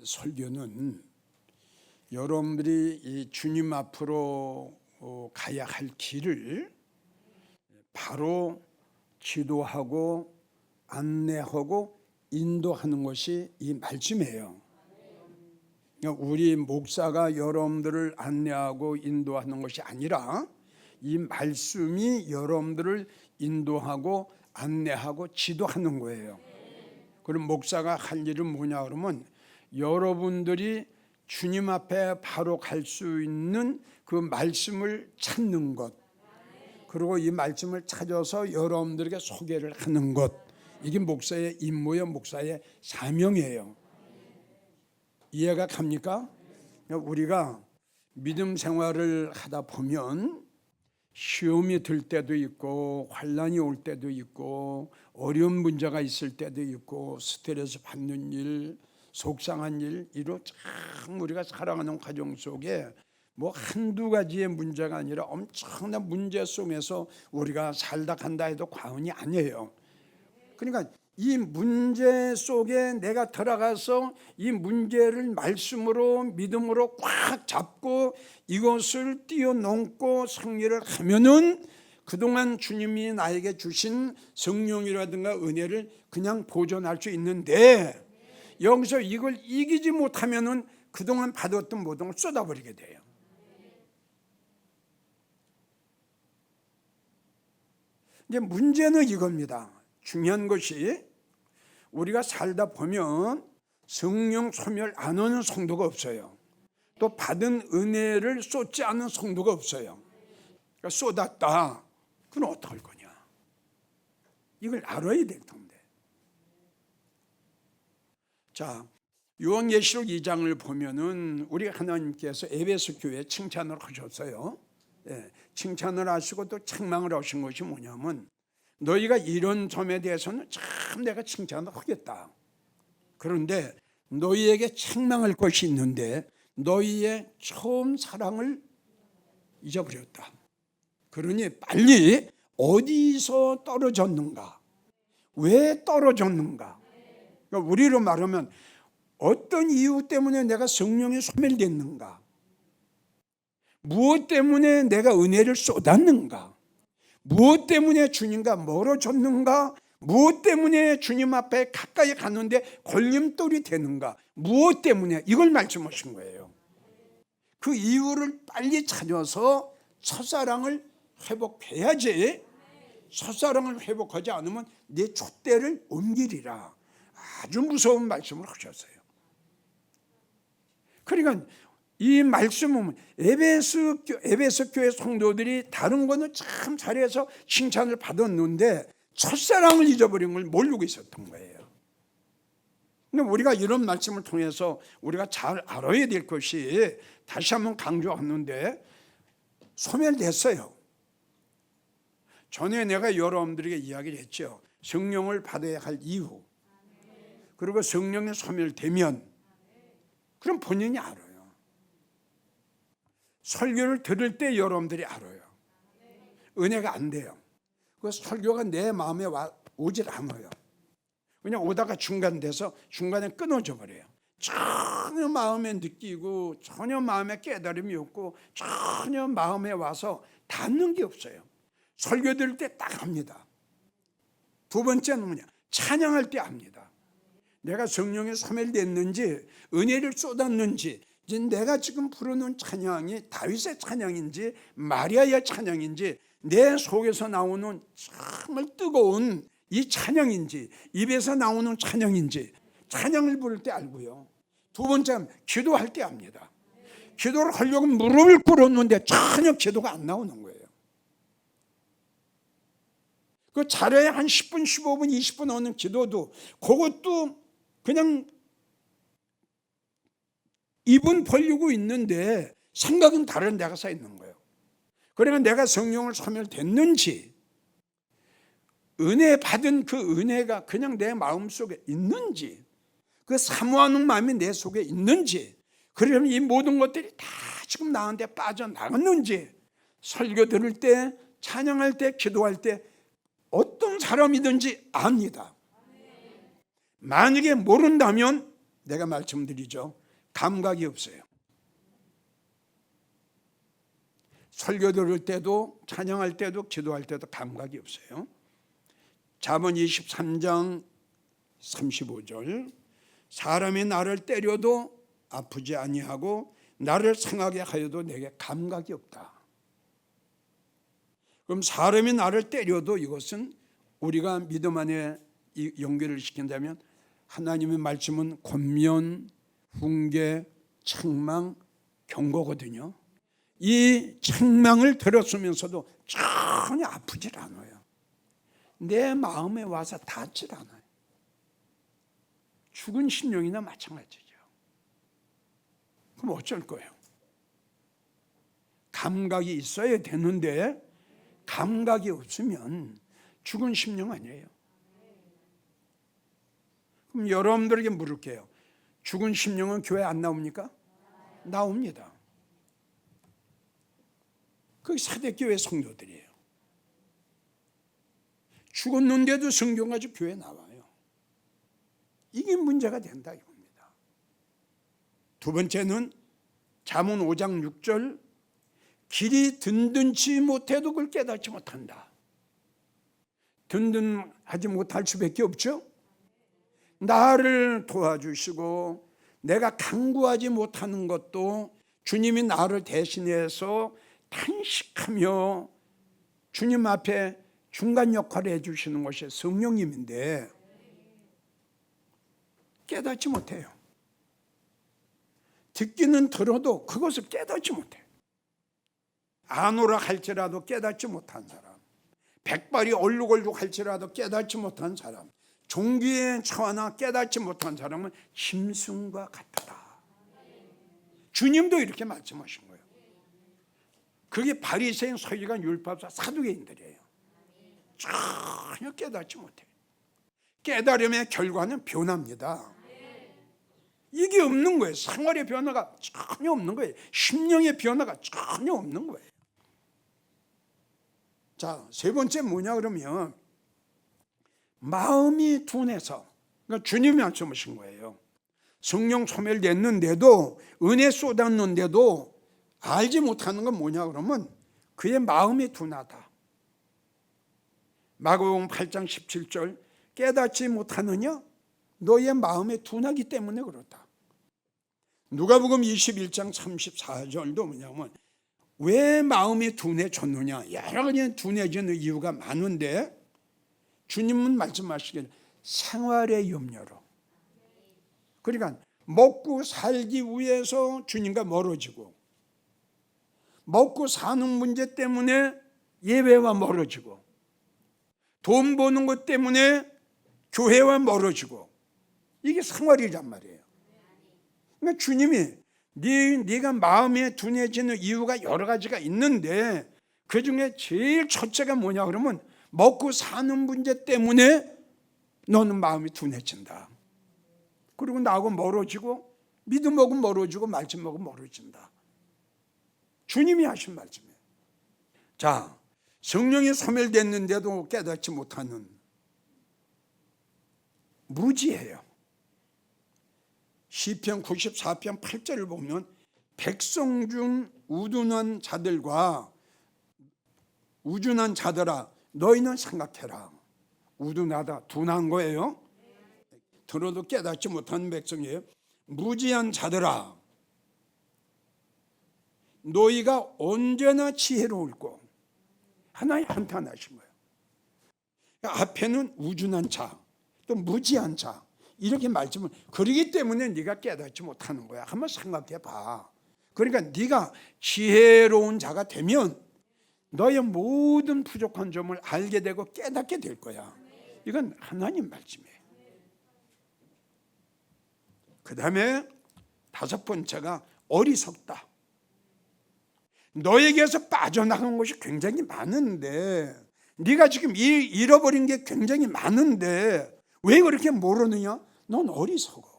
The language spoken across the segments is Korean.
설교는 여러분들이 이 주님 앞으로 가야 할 길을 바로 지도하고 안내하고 인도하는 것이 이 말씀이에요. 우리 목사가 여러분들을 안내하고 인도하는 것이 아니라 이 말씀이 여러분들을 인도하고 안내하고 지도하는 거예요. 그럼 목사가 할 일은 뭐냐 그러면 여러분들이 주님 앞에 바로 갈 수 있는 그 말씀을 찾는 것, 그리고 이 말씀을 찾아서 여러분들에게 소개를 하는 것, 이게 목사의 임무예요. 목사의 사명이에요. 이해가 갑니까? 우리가 믿음 생활을 하다 보면 시험이 들 때도 있고 환난이 올 때도 있고 어려운 문제가 있을 때도 있고 스트레스 받는 일, 속상한 일, 이로 참 우리가 살아가는 과정 속에 뭐 한두 가지의 문제가 아니라 엄청난 문제 속에서 우리가 살다 간다 해도 과언이 아니에요. 그러니까 이 문제 속에 내가 들어가서 이 문제를 말씀으로 믿음으로 꽉 잡고 이것을 뛰어넘고 승리를 하면은 그동안 주님이 나에게 주신 성령이라든가 은혜를 그냥 보존할 수 있는데, 여기서 이걸 이기지 못하면은 그동안 받았던 모든 걸 쏟아버리게 돼요. 이제 문제는 이겁니다. 중요한 것이 우리가 살다 보면 성령 소멸 안 하는 성도가 없어요. 또 받은 은혜를 쏟지 않는 성도가 없어요. 그러니까 쏟았다. 그건 어떡할 거냐? 이걸 알아야 될 텐데. 자, 요한계시록 2장을 보면은 우리 하나님께서 에베소 교회에 칭찬을 하셨어요. 칭찬을 하시고 또 책망을 하신 것이 뭐냐면, 너희가 이런 점에 대해서는 참 내가 칭찬을 하겠다. 그런데 너희에게 책망할 것이 있는데 너희의 처음 사랑을 잊어버렸다. 그러니 빨리 어디서 떨어졌는가? 왜 떨어졌는가? 그러니까 우리로 말하면 어떤 이유 때문에 내가 성령에 소멸됐는가? 무엇 때문에 내가 은혜를 쏟았는가? 무엇 때문에 주님과 멀어졌는가? 무엇 때문에 주님 앞에 가까이 가는데 걸림돌이 되는가? 무엇 때문에? 이걸 말씀하신 거예요. 그 이유를 빨리 찾아서 첫사랑을 회복해야지. 첫사랑을 회복하지 않으면 내 촛대를 옮기리라. 아주 무서운 말씀을 하셨어요. 그러니까 이 말씀은 에베소 교회 성도들이 다른 거는 참 잘해서 칭찬을 받았는데 첫사랑을 잊어버린 걸 모르고 있었던 거예요. 근데 우리가 이런 말씀을 통해서 우리가 잘 알아야 될 것이, 다시 한번 강조하는데, 소멸됐어요. 전에 내가 여러분들에게 이야기를 했죠. 성령을 받아야 할 이유, 그리고 성령이 소멸되면 그럼 본인이 알아요. 설교를 들을 때 여러분들이 알아요. 은혜가 안 돼요. 그 설교가 내 마음에 오질 않아요. 그냥 오다가 중간돼서 중간에 끊어져 버려요. 전혀 마음에 느끼고 전혀 마음에 깨달음이 없고 전혀 마음에 와서 닿는 게 없어요. 설교 들을 때 딱 합니다. 두 번째는 뭐냐? 찬양할 때 합니다. 내가 성령에 소멸됐는지 은혜를 쏟았는지, 내가 지금 부르는 찬양이 다윗의 찬양인지 마리아의 찬양인지 내 속에서 나오는 정말 뜨거운 이 찬양인지 입에서 나오는 찬양인지, 찬양을 부를 때 알고요. 두 번째는 기도할 때 압니다. 기도를 하려고 무릎을 꿇었는데 전혀 기도가 안 나오는 거예요. 그 잘해야 한 10분, 15분, 20분 하는 기도도 그것도 그냥 입은 벌리고 있는데 생각은 다른 데가 서 있는 거예요. 그러니까 내가 성령을 소멸됐는지, 은혜 받은 그 은혜가 그냥 내 마음속에 있는지, 그 사모하는 마음이 내 속에 있는지, 그러면 이 모든 것들이 다 지금 나한테 빠져나갔는지, 설교 들을 때, 찬양할 때, 기도할 때 어떤 사람이든지 압니다. 만약에 모른다면 내가 말씀드리죠. 감각이 없어요. 설교 들을 때도 찬양할 때도 기도할 때도 감각이 없어요. 잠언 23장 35절 사람이 나를 때려도 아프지 아니하고 나를 상하게 하여도 내게 감각이 없다. 그럼 사람이 나를 때려도 이것은 우리가 믿음 안에 연결을 시킨다면 하나님의 말씀은 권면, 훈계, 책망, 경고거든요. 이 책망을 들었으면서도 전혀 아프질 않아요. 내 마음에 와서 닿질 않아요. 죽은 심령이나 마찬가지죠. 그럼 어쩔 거예요? 감각이 있어야 되는데 감각이 없으면 죽은 심령 아니에요. 그럼 여러분들에게 물을게요. 죽은 심령은 교회 안 나옵니까? 나옵니다. 그 사대교회 성도들이에요. 죽었는데도 성경 가지고 교회 나와요. 이게 문제가 된다 이겁니다. 두 번째는 잠언 5장 6절 길이 든든치 못해도 그걸 깨닫지 못한다. 든든하지 못할 수밖에 없죠. 나를 도와주시고 내가 강구하지 못하는 것도 주님이 나를 대신해서 탄식하며 주님 앞에 중간 역할을 해주시는 것이 성령님인데 깨닫지 못해요. 듣기는 들어도 그것을 깨닫지 못해요. 아노라 할지라도 깨닫지 못한 사람, 백발이 얼룩얼룩 할지라도 깨닫지 못한 사람, 종기에 처하나 깨닫지 못한 사람은 짐승과 같다. 주님도 이렇게 말씀하신 거예요. 그게 바리새인, 서기관, 율법사, 사두개인들이에요. 전혀 깨닫지 못해요. 깨달음의 결과는 변화입니다. 이게 없는 거예요. 생활의 변화가 전혀 없는 거예요. 심령의 변화가 전혀 없는 거예요. 자, 세 번째 뭐냐 그러면 마음이 둔해서, 그러니까 주님이 말씀하신 거예요. 성령 소멸됐는데도 은혜 쏟았는데도 알지 못하는 건 뭐냐 그러면 그의 마음이 둔하다. 마가복음 8장 17절 깨닫지 못하느냐? 너의 마음이 둔하기 때문에 그렇다. 누가복음 21장 34절도 뭐냐면 왜 마음이 둔해졌느냐? 여러 가지 둔해지는 이유가 많은데 주님은 말씀하시길 생활의 염려로, 그러니까 먹고 살기 위해서 주님과 멀어지고 먹고 사는 문제 때문에 예배와 멀어지고 돈 버는 것 때문에 교회와 멀어지고 이게 생활이란 말이에요. 그러니까 주님이 네가 마음에 둔해지는 이유가 여러 가지가 있는데 그중에 제일 첫째가 뭐냐 그러면 먹고 사는 문제 때문에 너는 마음이 둔해진다. 그리고 나하고 멀어지고 믿음하고 멀어지고 말씀하고 멀어진다. 주님이 하신 말씀이에요. 자, 성령이 소멸됐는데도 깨닫지 못하는 무지예요. 시편 94편 8절을 보면 백성 중 우둔한 자들과 우둔한 자들아 너희는 생각해라. 우둔하다, 둔한 거예요. 들어도 깨닫지 못하는 백성이에요. 무지한 자들아 너희가 언제나 지혜로울고 하나님 한탄하신 거예요. 앞에는 우둔한 자, 또 무지한 자 이렇게 말씀을, 그러기 때문에 네가 깨닫지 못하는 거야. 한번 생각해 봐. 그러니까 네가 지혜로운 자가 되면 너의 모든 부족한 점을 알게 되고 깨닫게 될 거야. 이건 하나님 말씀이에요. 그 다음에 다섯 번째가 어리석다. 너에게서 빠져나간 것이 굉장히 많은데 네가 지금 잃어버린 게 굉장히 많은데 왜 그렇게 모르느냐? 넌 어리석어.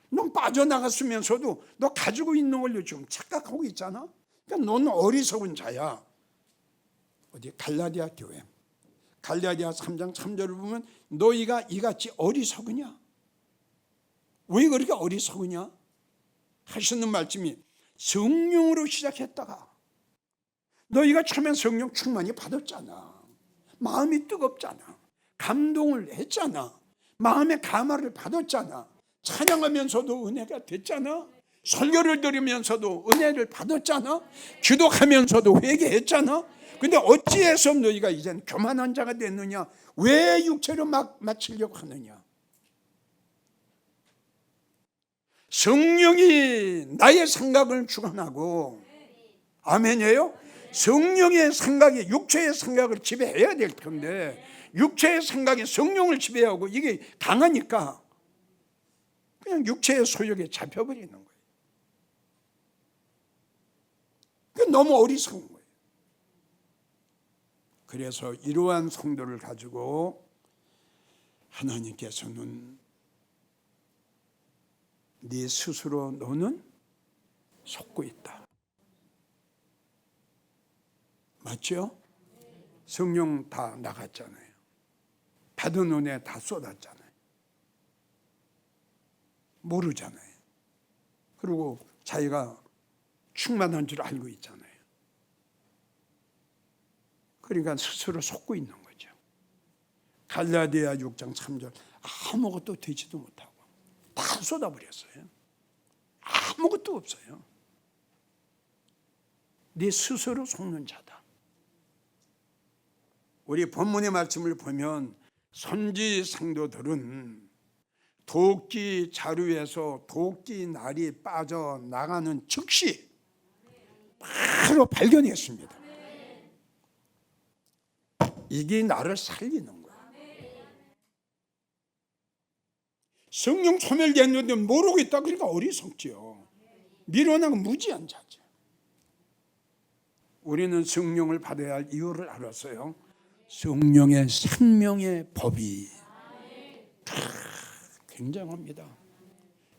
넌 빠져나갔으면서도 너 가지고 있는 걸 지금 착각하고 있잖아. 그러니까 너는 어리석은 자야. 어디 갈라디아 교회 갈라디아 3장 3절을 보면 너희가 이같이 어리석으냐? 왜 그렇게 어리석으냐? 하시는 말씀이 성령으로 시작했다가 너희가 처음엔 성령 충만히 받았잖아. 마음이 뜨겁잖아. 감동을 했잖아. 마음의 감화를 받았잖아. 찬양하면서도 은혜가 됐잖아. 설교를 들으면서도 은혜를 받았잖아. 기도하면서도 회개했잖아. 근데 어찌해서 너희가 이제는 교만한 자가 됐느냐? 왜 육체로 막 마치려고 하느냐? 성령이 나의 생각을 주관하고, 아멘이에요? 성령의 생각이 육체의 생각을 지배해야 될 텐데 육체의 생각이 성령을 지배하고 이게 강하니까 그냥 육체의 소욕에 잡혀버리는 거예요. 그게 너무 어리석은 거예요. 그래서 이러한 성도를 가지고 하나님께서는 네 스스로 너는 속고 있다. 맞죠? 성령 다 나갔잖아요. 받은 은혜 다 쏟았잖아요. 모르잖아요. 그리고 자기가 충만한 줄 알고 있잖아요. 그러니까 스스로 속고 있는 거죠. 갈라디아 6장 3절 아무것도 되지도 못하고 다 쏟아버렸어요. 아무것도 없어요. 네 스스로 속는 자다. 우리 본문의 말씀을 보면 선지 성도들은 도끼 자루에서 도끼 날이 빠져나가는 즉시 바로 발견했습니다. 이게 나를 살리는 거예요. 성령 소멸됐는데 모르고 있다 그러니까 어리석지요. 미련하고 무지한 자죠. 우리는 성령을 받아야 할 이유를 알았어요. 성령의 생명의 법이 굉장합니다.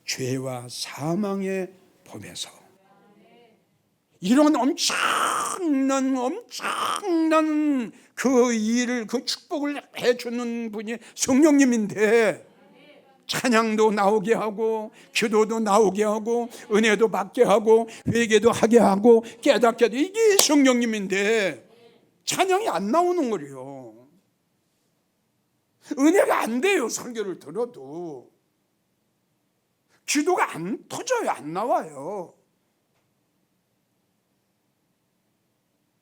죄와 사망의 법에서 이런 엄청난 그 일을, 그 축복을 해주는 분이 성령님인데 찬양도 나오게 하고 기도도 나오게 하고 은혜도 받게 하고 회개도 하게 하고 깨닫게 하고 이게 성령님인데 찬양이 안 나오는 거래요. 은혜가 안 돼요. 설교를 들어도 기도가 안 터져요. 안 나와요.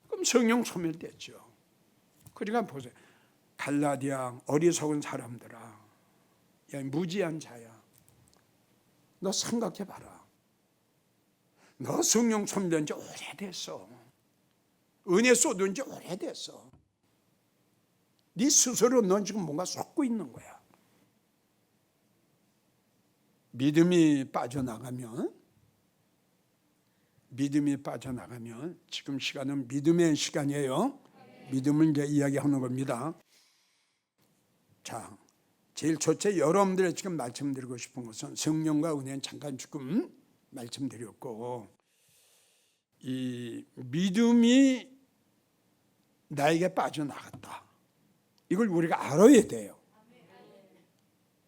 그럼 성령 소멸됐죠. 그러니까 보세요. 갈라디아 어리석은 사람들아, 야, 무지한 자야, 너 생각해봐라. 너 성령 소멸된 지 오래됐어. 은혜 쏟은 지 오래됐어. 네 스스로 넌 지금 뭔가 속고 있는 거야. 믿음이 빠져나가면 지금 시간은 믿음의 시간이에요. 믿음을 이제 이야기하는 겁니다. 자, 제일 첫째 여러분들의 지금 말씀드리고 싶은 것은 성령과 은혜는 잠깐 조금 말씀드렸고, 이 믿음이 나에게 빠져나갔다. 이걸 우리가 알아야 돼요.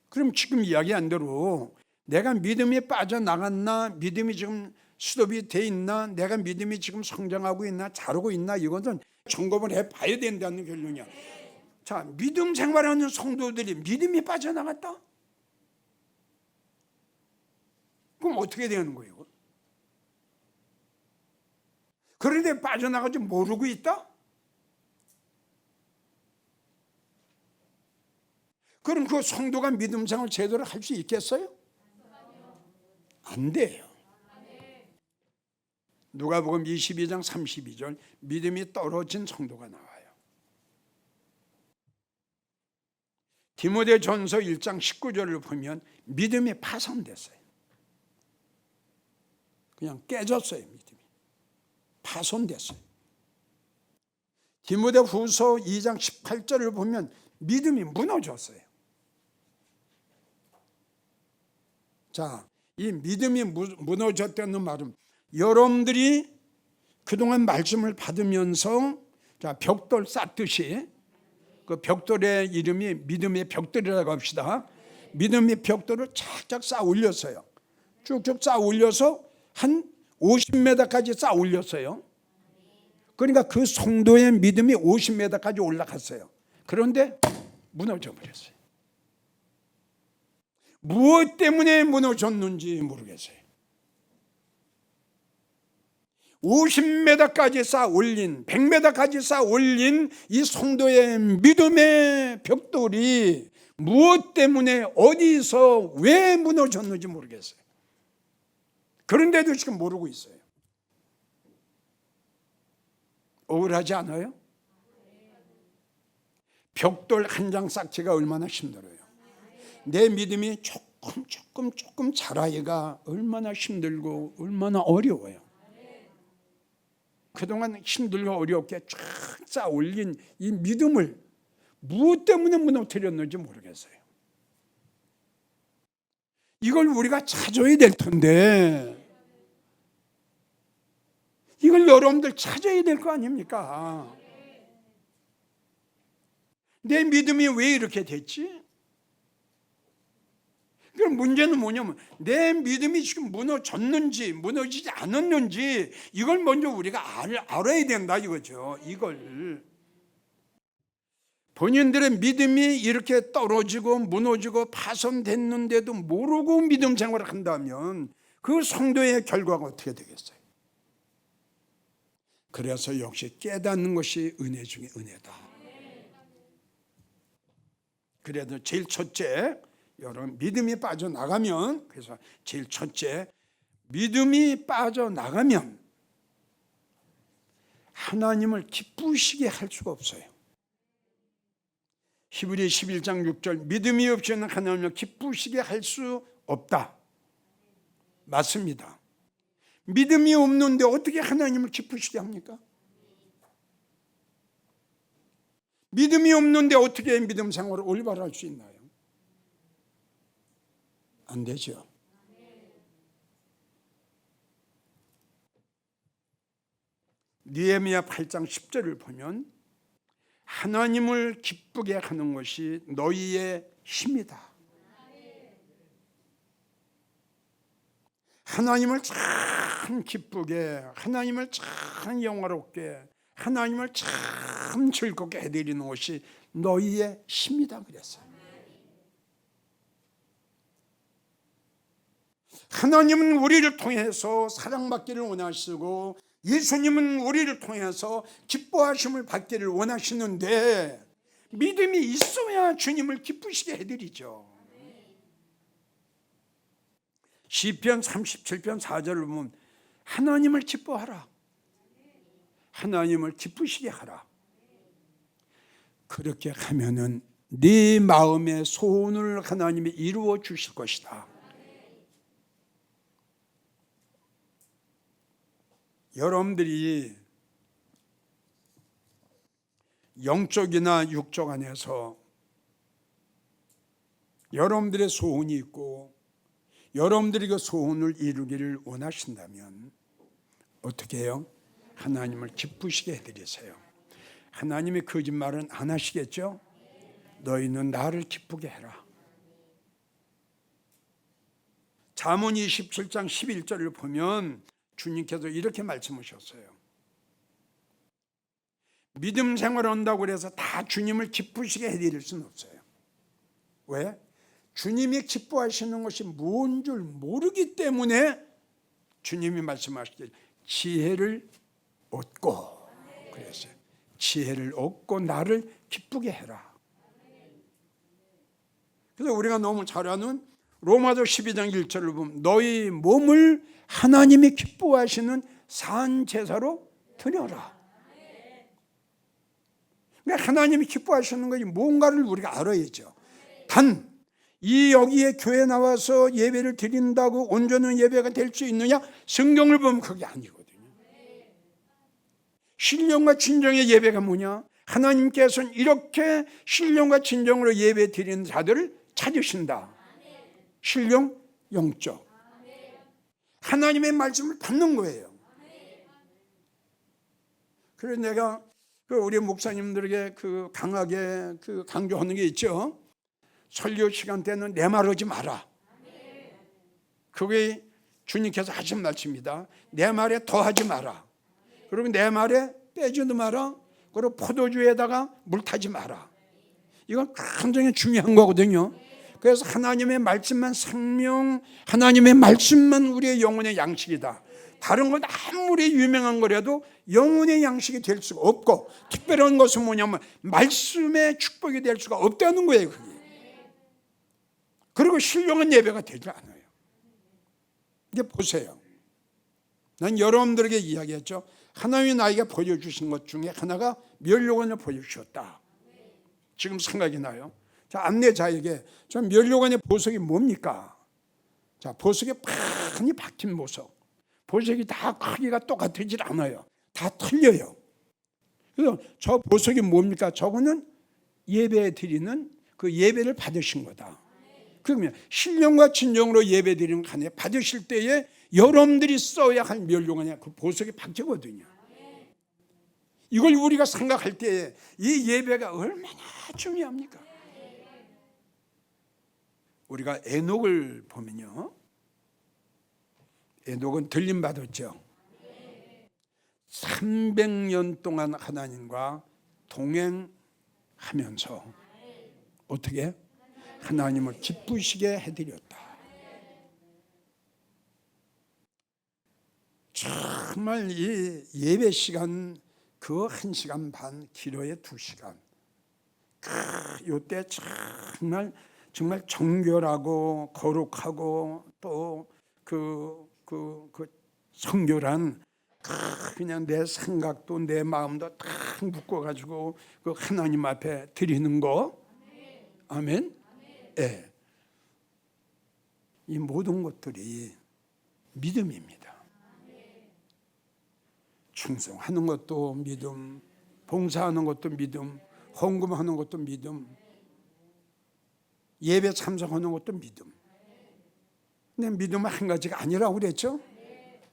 그럼 지금 이야기한 대로 내가 믿음이 빠져나갔나, 믿음이 지금 스톱이 돼 있나, 내가 믿음이 지금 성장하고 있나, 자르고 있나, 이것은 점검을 해봐야 된다는 결론이야. 자, 믿음 생활하는 성도들이 믿음이 빠져나갔다? 그럼 어떻게 되는 거예요? 그런데 빠져나가지 모르고 있다? 그럼 그 성도가 믿음 생활 제대로 할 수 있겠어요? 안 돼요. 누가복음 22장 32절 믿음이 떨어진 성도가 나와요. 디모데전서 1장 19절을 보면 믿음이 파손됐어요. 그냥 깨졌어요. 믿음이 파손됐어요. 디모데후서 2장 18절을 보면 믿음이 무너졌어요. 자, 이 믿음이 무너졌다는 말은 여러분들이 그동안 말씀을 받으면서 자, 벽돌 쌓듯이 그 벽돌의 이름이 믿음의 벽돌이라고 합시다. 믿음의 벽돌을 착착 쌓아 올렸어요. 쭉쭉 쌓아 올려서 한 50m까지 쌓아 올렸어요. 그러니까 그 성도의 믿음이 50m까지 올라갔어요. 그런데 무너져 버렸어요. 무엇 때문에 무너졌는지 모르겠어요. 50m까지 쌓아 올린, 100m까지 쌓아 올린 이 성도의 믿음의 벽돌이 무엇 때문에 어디서 왜 무너졌는지 모르겠어요. 그런데도 지금 모르고 있어요. 억울하지 않아요? 벽돌 한 장 쌓기가 얼마나 힘들어요. 내 믿음이 조금 자라기가 얼마나 힘들고 얼마나 어려워요. 그동안 힘들고 어렵게 쫙 쌓아 올린 이 믿음을 무엇 때문에 무너뜨렸는지 모르겠어요. 이걸 우리가 찾아야 될 텐데, 이걸 여러분들 찾아야 될 거 아닙니까? 내 믿음이 왜 이렇게 됐지? 그럼 문제는 뭐냐면 내 믿음이 지금 무너졌는지 무너지지 않았는지 이걸 먼저 우리가 알아야 된다 이거죠. 이걸 본인들의 믿음이 이렇게 떨어지고 무너지고 파손됐는데도 모르고 믿음 생활을 한다면 그 성도의 결과가 어떻게 되겠어요? 그래서 역시 깨닫는 것이 은혜 중에 은혜다. 그래도 제일 첫째, 여러분 믿음이 빠져나가면, 그래서 제일 첫째, 믿음이 빠져나가면 하나님을 기쁘시게 할 수가 없어요. 히브리 11장 6절, 믿음이 없이는 하나님을 기쁘시게 할 수 없다. 맞습니다. 믿음이 없는데 어떻게 하나님을 기쁘시게 합니까? 믿음이 없는데 어떻게 믿음 생활을 올바로 할 수 있나요? 안 되죠. 느헤미야 8장 10절을 보면 하나님을 기쁘게 하는 것이 너희의 힘이다. 하나님을 참 기쁘게, 하나님을 참 영화롭게, 하나님을 참 즐겁게 해드리는 것이 너희의 힘이다 그랬어요. 하나님은 우리를 통해서 사랑받기를 원하시고 예수님은 우리를 통해서 기뻐하심을 받기를 원하시는데 믿음이 있어야 주님을 기쁘시게 해드리죠. 시편 37편 4절을 보면 하나님을 기뻐하라. 하나님을 기쁘시게 하라. 그렇게 하면은 네 마음의 소원을 하나님이 이루어 주실 것이다. 여러분들이 영적이나 육적 안에서 여러분들의 소원이 있고 여러분들이 그 소원을 이루기를 원하신다면 어떻게 해요? 하나님을 기쁘시게 해드리세요. 하나님이 거짓말은 안 하시겠죠? 너희는 나를 기쁘게 해라. 잠언 27장 11절을 보면 주님께서 이렇게 말씀하셨어요. 믿음 생활을 한다고 해서 다 주님을 기쁘시게 해드릴 수는 없어요. 왜? 주님이 기뻐하시는 것이 뭔 줄 모르기 때문에 주님이 말씀하시길 지혜를 얻고, 그랬어요. 지혜를 얻고 나를 기쁘게 해라. 그래서 우리가 너무 잘 아는 로마서 12장 1절을 보면 너희 몸을 하나님이 기뻐하시는 산 제사로 드려라. 그러니까 하나님이 기뻐하시는 것이 뭔가를 우리가 알아야죠. 단 이 여기에 교회 나와서 예배를 드린다고 온전한 예배가 될 수 있느냐? 성경을 보면 그게 아니거든요. 신령과 진정의 예배가 뭐냐? 하나님께서는 이렇게 신령과 진정으로 예배 드리는 자들을 찾으신다. 신령, 영적. 하나님의 말씀을 받는 거예요. 그래서 내가 우리 목사님들에게 강하게 강조하는 게 있죠. 설교 시간 때는 내 말 하지 마라. 그게 주님께서 하신 말씀입니다. 내 말에 더하지 마라. 그리고 내 말에 빼지도 마라. 그리고 포도주에다가 물 타지 마라. 이건 굉장히 중요한 거거든요. 그래서 하나님의 말씀만 생명, 하나님의 말씀만 우리의 영혼의 양식이다. 다른 건 아무리 유명한 거라도 영혼의 양식이 될 수가 없고, 특별한 것은 뭐냐면 말씀의 축복이 될 수가 없다는 거예요. 그게. 그리고 신령한 예배가 되지 않아요. 이제 보세요. 난 여러분들에게 이야기했죠. 하나님이 나에게 보여주신 것 중에 하나가 멸류관을 보여주셨다. 지금 생각이 나요. 자, 안내자에게 저 멸류관의 보석이 뭡니까? 자, 보석에 많이 박힌 보석. 보석이 다 크기가 똑같지 않아요. 다 틀려요. 그래서 저 보석이 뭡니까? 저거는 예배 드리는 그 예배를 받으신 거다. 그러면 신령과 진정으로 예배 드리는 칸에 받으실 때에 여러분들이 써야 할 멸류관에 그 보석이 박히거든요. 이걸 우리가 생각할 때에 이 예배가 얼마나 중요합니까? 우리가 에녹을 보면요, 에녹은 들림 받았죠. 300년 동안 하나님과 동행하면서 어떻게 하나님을 기쁘시게 해드렸다. 정말 이 예배 시간 그 1시간 반, 길어야 2시간. 이때 정말 정결하고 거룩하고 또 그 성결한 그냥 내 생각도 내 마음도 다 묶어가지고 그 하나님 앞에 드리는 거. 아멘. 예. 이 모든 것들이 믿음입니다. 충성하는 것도 믿음, 봉사하는 것도 믿음, 헌금하는 것도 믿음, 예배 참석하는 것도 믿음. 근데 믿음은 한 가지가 아니라고 그랬죠?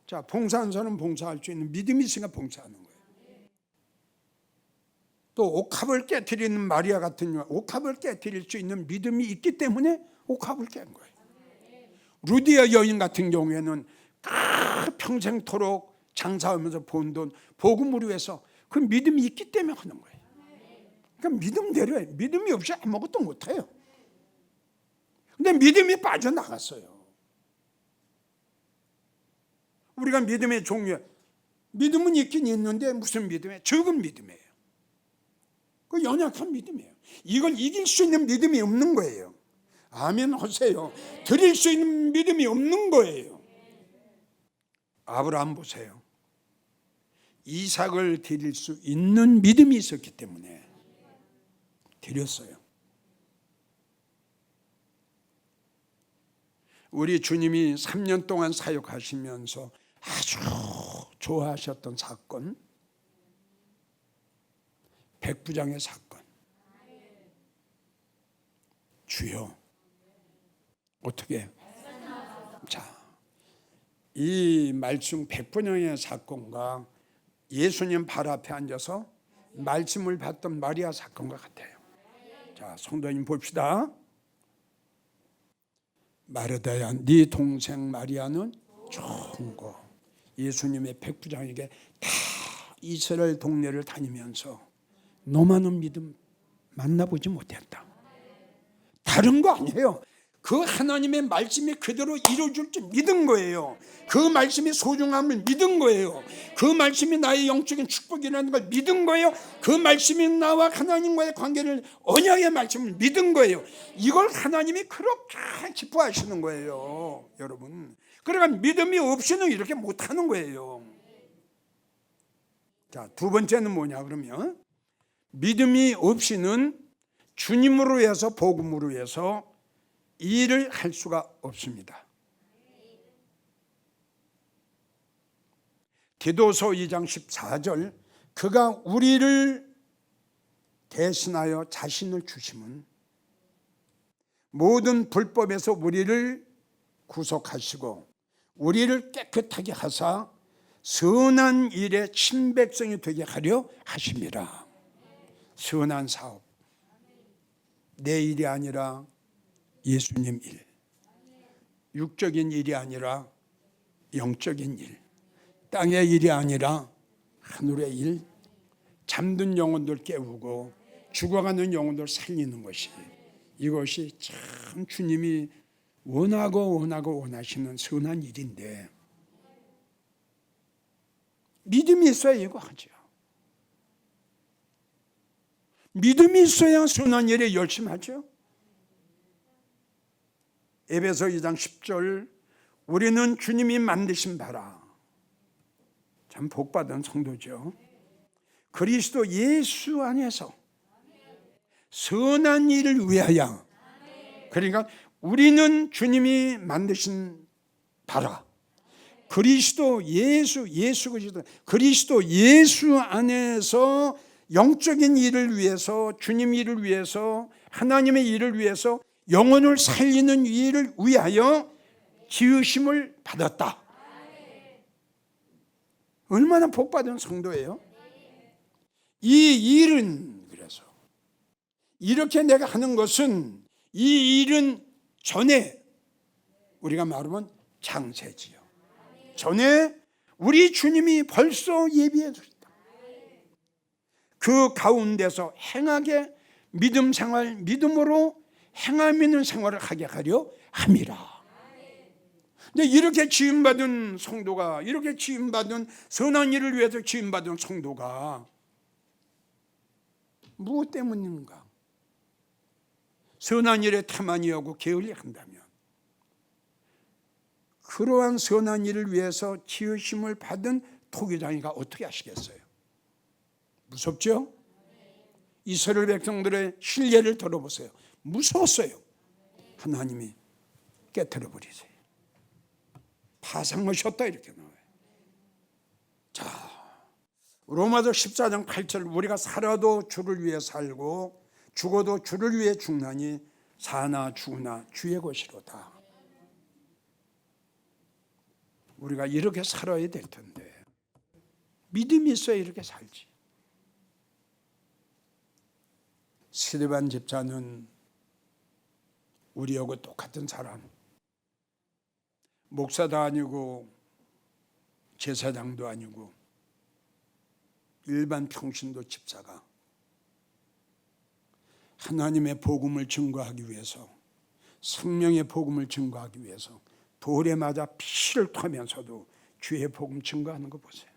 자, 봉사하는 사람은 봉사할 수 있는 믿음이 있으니까 봉사하는 거예요. 또 옥합을 깨트리는 마리아 같은 경우 옥합을 깨트릴 수 있는 믿음이 있기 때문에 옥합을 깬 거예요. 루디아 여인 같은 경우에는 평생토록 장사하면서 번 돈 복음으로 해서 그 믿음이 있기 때문에 하는 거예요. 그러니까 믿음대로 해요. 믿음이 없이 아무것도 못해요. 근데 믿음이 빠져나갔어요. 우리가 믿음의 종류, 믿음은 있긴 있는데 무슨 믿음이에요? 적은 믿음이에요. 그 연약한 믿음이에요. 이걸 이길 수 있는 믿음이 없는 거예요. 아멘 하세요. 드릴 수 있는 믿음이 없는 거예요. 아브라함 보세요. 이삭을 드릴 수 있는 믿음이 있었기 때문에 드렸어요. 우리 주님이 3년 동안 사역하시면서 아주 좋아하셨던 사건, 백부장의 사건. 주여 어떻게? 자, 이 말씀 백부장의 사건과 예수님 발 앞에 앉아서 말씀을 받던 마리아 사건과 같아요. 자, 성도님 봅시다. 마르다야, 네 동생 마리아는 좋은 거. 예수님의 백부장에게 다 이스라엘 동네를 다니면서 너만은 믿음 만나보지 못했다. 다른 거 아니에요. 그 하나님의 말씀이 그대로 이루어질 줄 믿은 거예요. 그 말씀이 소중함을 믿은 거예요. 그 말씀이 나의 영적인 축복이라는 걸 믿은 거예요. 그 말씀이 나와 하나님과의 관계를, 언약의 말씀을 믿은 거예요. 이걸 하나님이 그렇게 기뻐하시는 거예요, 여러분. 그러니까 믿음이 없이는 이렇게 못하는 거예요. 자, 두 번째는 뭐냐 그러면, 믿음이 없이는 주님으로 해서 복음으로 해서 일을 할 수가 없습니다. 디도서 2장 14절, 그가 우리를 대신하여 자신을 주심은 모든 불법에서 우리를 구속하시고 우리를 깨끗하게 하사 선한 일에 친백성이 되게 하려 하심이라. 선한 사업, 내 일이 아니라 예수님 일. 육적인 일이 아니라 영적인 일. 땅의 일이 아니라 하늘의 일. 잠든 영혼들 깨우고 죽어가는 영혼들 살리는 것이, 이것이 참 주님이 원하시는 선한 일인데, 믿음이 있어야 이거 하죠. 믿음이 있어야 선한 일에 열심히 하죠. 에베소 2장 10절, 우리는 주님이 만드신 바라. 참 복받은 성도죠. 그리스도 예수 안에서 선한 일을 위하여, 그러니까 우리는 주님이 만드신 바라, 그리스도 예수 그리스도 예수 안에서 영적인 일을 위해서, 주님 일을 위해서, 하나님의 일을 위해서, 영혼을 살리는 일을 위하여 지으심을 받았다. 얼마나 복받은 성도예요. 이 일은, 그래서 이렇게 내가 하는 것은, 이 일은 전에, 우리가 말하면 창세지요, 전에 우리 주님이 벌써 예비해 주셨다. 그 가운데서 행하게 믿음 생활, 믿음으로 행함 있는 생활을 하게 하려 함이라. 근데 이렇게 지음받은 성도가, 이렇게 지음받은 선한 일을 위해서 지음받은 성도가 무엇 때문인가? 선한 일에 태만이하고 게을리한다면, 그러한 선한 일을 위해서 지으심을 받은 토기장이가 어떻게 하시겠어요? 무섭죠? 이스라엘 백성들의 신뢰를 들어보세요. 무서웠어요. 하나님이 깨트려 버리세요. 파상하셨다, 이렇게 나와요. 자, 로마서 14장 8절, 우리가 살아도 주를 위해 살고 죽어도 주를 위해 죽나니 사나 죽으나 주의 것이로다. 우리가 이렇게 살아야 될 텐데, 믿음이 있어야 이렇게 살지. 스데반 집사는 우리하고 똑같은 사람, 목사도 아니고 제사장도 아니고 일반 평신도 집사가 하나님의 복음을 증거하기 위해서, 생명의 복음을 증거하기 위해서 돌에 맞아 피를 토하면서도 주의 복음 증거하는 거 보세요.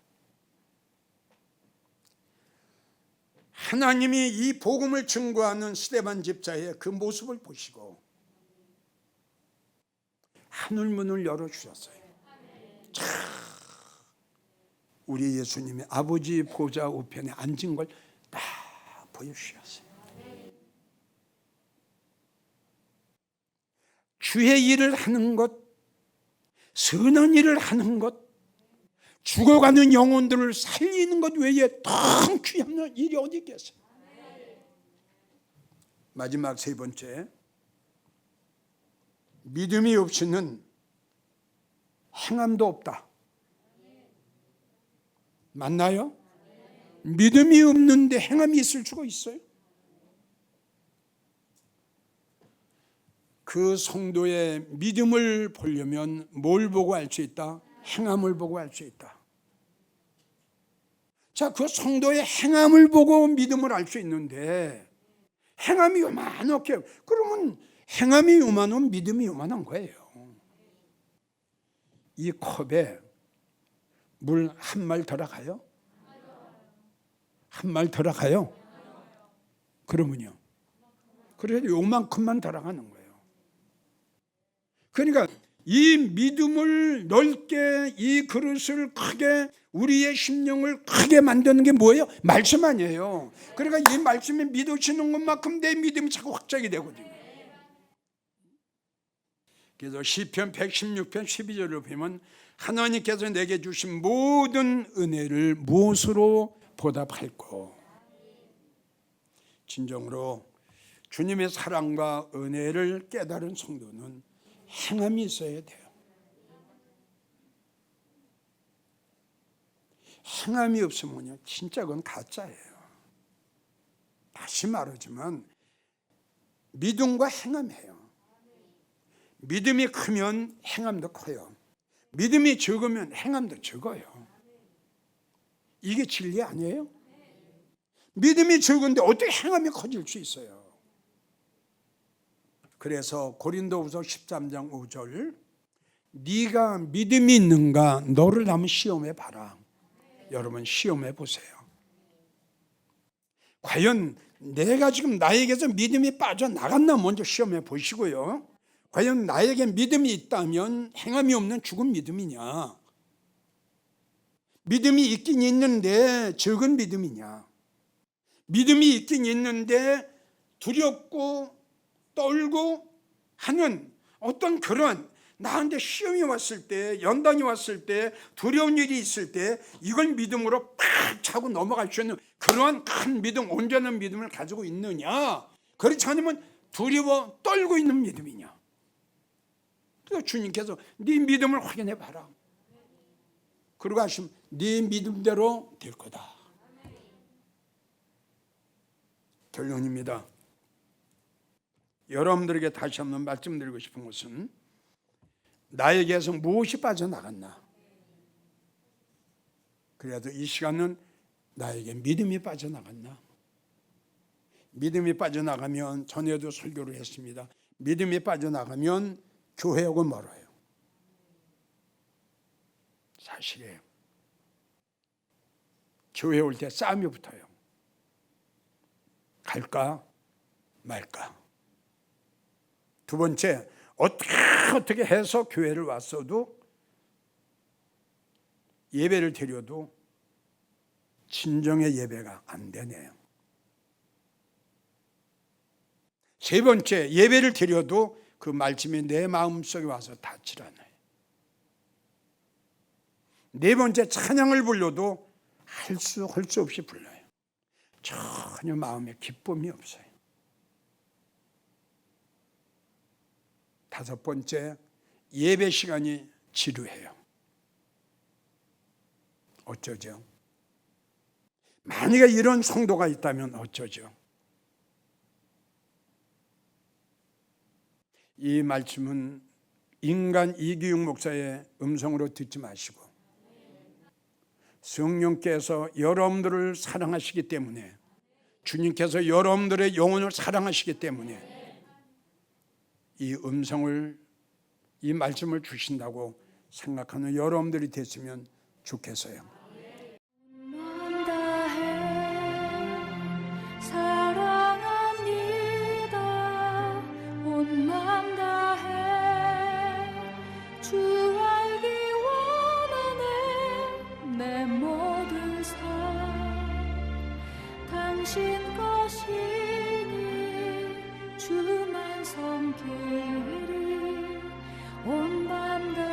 하나님이 이 복음을 증거하는 스데반 집사의 그 모습을 보시고 하늘문을 열어주셨어요. 자, 우리 예수님이 아버지 보좌 우편에 앉은 걸 딱 보여주셨어요. 주의 일을 하는 것, 선한 일을 하는 것, 죽어가는 영혼들을 살리는 것 외에 더 귀한 일이 어디 있겠어요? 마지막 세 번째, 믿음이 없이는 행함도 없다. 맞나요? 믿음이 없는데 행함이 있을 수가 있어요? 그 성도의 믿음을 보려면 뭘 보고 알 수 있다? 행함을 보고 알 수 있다. 자, 그 성도의 행함을 보고 믿음을 알 수 있는데, 행함이 요만하게, 그러면 행함이 요만하면 믿음이 요만한 거예요. 이 컵에 물 한 말 들어가요? 한 말 들어가요? 그러면요, 그래도 요만큼만 들어가는 거예요. 그러니까 이 믿음을 넓게, 이 그릇을 크게, 우리의 심령을 크게 만드는 게 뭐예요? 말씀 아니에요. 그러니까 이 말씀에 믿으시는 것만큼 내 믿음이 자꾸 확장이 되거든요. 그래서 시편 116편 12절을 보면 하나님께서 내게 주신 모든 은혜를 무엇으로 보답할꼬? 진정으로 주님의 사랑과 은혜를 깨달은 성도는 행함이 있어야 돼요. 행함이 없으면요, 진짜 그건 가짜예요. 다시 말하지만 믿음과 행함이에요. 믿음이 크면 행함도 커요. 믿음이 적으면 행함도 적어요. 이게 진리 아니에요? 믿음이 적은데 어떻게 행함이 커질 수 있어요? 그래서 고린도후서 13장 5절, 네가 믿음이 있는가 너를 한번 시험해 봐라. 여러분 시험해 보세요. 과연 내가 지금 나에게서 믿음이 빠져나갔나 먼저 시험해 보시고요. 과연 나에게 믿음이 있다면 행함이 없는 죽은 믿음이냐, 믿음이 있긴 있는데 적은 믿음이냐, 믿음이 있긴 있는데 두렵고 떨고 하는 어떤 그런, 나한테 시험이 왔을 때, 연단이 왔을 때, 두려운 일이 있을 때 이걸 믿음으로 팍 차고 넘어갈 수 있는 그러한 큰 믿음, 온전한 믿음을 가지고 있느냐, 그렇지 않으면 두려워 떨고 있는 믿음이냐. 그래서 주님께서 네 믿음을 확인해 봐라. 그러고 하시면 네 믿음대로 될 거다. 결론입니다. 여러분들에게 다시 한번 말씀드리고 싶은 것은, 나에게서 무엇이 빠져나갔나? 그래도 이 시간은 나에게 믿음이 빠져나갔나? 믿음이 빠져나가면, 전에도 설교를 했습니다. 믿음이 빠져나가면 교회하고 멀어요. 사실이에요. 교회 올 때 싸움이 붙어요. 갈까 말까. 두 번째, 어떻게 해서 교회를 왔어도, 예배를 드려도 진정의 예배가 안 되네요. 세 번째, 예배를 드려도 그 말씀이 내 마음속에 와서 닿질 않아요. 네 번째, 찬양을 불러도 할 수 없이 불러요. 전혀 마음에 기쁨이 없어요. 다섯 번째, 예배 시간이 지루해요. 어쩌죠? 만약에 이런 성도가 있다면 어쩌죠? 이 말씀은 인간 이기용 목사의 음성으로 듣지 마시고, 성령께서 여러분들을 사랑하시기 때문에, 주님께서 여러분들의 영혼을 사랑하시기 때문에 이 음성을, 이 말씀을 주신다고 생각하는 여러분들이 됐으면 좋겠어요. 당신 것이니 주만 섬기리 온 밤